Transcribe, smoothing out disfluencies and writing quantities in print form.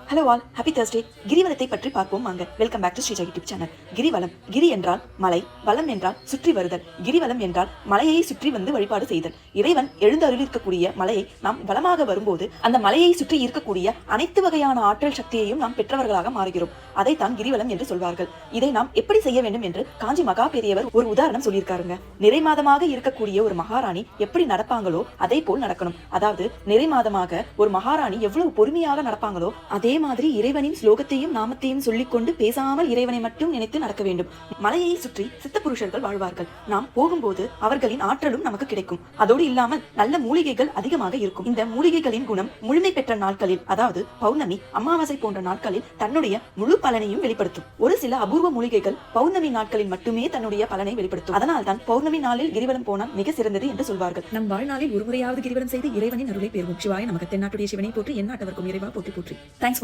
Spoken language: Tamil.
Hello all, happy Thursday. கிரிவலத்தை பற்றி பார்ப்போம் வாங்க. Welcome back to Sreeja YouTube channel. கிரிவலம், கிரி என்றால் மலை, வலம் என்றால் சுற்றி வருதல். கிரிவலம் என்றால் மலையை சுற்றி வந்து வழிபாடு செய்தல். இறைவன் எழுந்தருளி இருக்கக்கூடிய மலையை நாம் வலமாக வரும்போது அந்த மலையை சுற்றி இருக்கக்கூடிய அனைத்து வகையான ஆற்றல் சக்தியையும் நாம் பெற்றவர்களாக மாறுகிறோம். அதைத்தான் கிரிவலம் என்று சொல்வார்கள். இதை நாம் எப்படி செய்ய வேண்டும் என்று காஞ்சி மகா பெரியவர் ஒரு உதாரணம் சொல்லியிருக்காருங்க. நிறை மாதமாக இருக்கக்கூடிய ஒரு மகாராணி எப்படி நடப்பாங்களோ அதே போல் நடக்கணும். அதாவது நிறை மாதமாக ஒரு மகாராணி எவ்வளவு பொறுமையாக நடப்பாங்களோ அதே மாதிரி இறைவனின் ஸ்லோகத்தையும் நாமத்தையும் சொல்லிக்கொண்டு பேசாமல் இறைவனை மட்டும் நினைத்து நடக்க வேண்டும். மலையை சுற்றி சித்த புருஷர்கள் வாழ்வார்கள். நாம் போகும்போது அவர்களின் ஆற்றலும் நமக்கு கிடைக்கும். அதோடு இல்லாமல் நல்ல மூலிகைகள் அதிகமாக இருக்கும். இந்த மூலிகைகளின் குணம் முழுமை பெற்ற நாட்களில், அதாவது பௌர்ணமி, அமாவாசை போன்ற நாட்களில் தன்னுடைய முழு பலனையும் வெளிப்படுத்தும். ஒரு சில அபூர்வ மூலிகைகள் பௌர்ணமி நாட்களில் மட்டுமே தன்னுடைய பலனை வெளிப்படுத்தும். அதனால் தான் பௌர்ணமி நாளில் கிரிவலம் போனால் மிக சிறந்தது என்று சொல்வார்கள். நம் வாழ்நாளில் ஒருமுறையாவது கிரிவலம் செய்து இறைவனின் அருளை பெறுவோம். சிவாய நமக்கு. தென்னாட்டுடைய சிவனை போற்றி, எந்நாட்டவர்க்கும் இறைவா போற்றி போற்றி. தேங்க்ஸ்.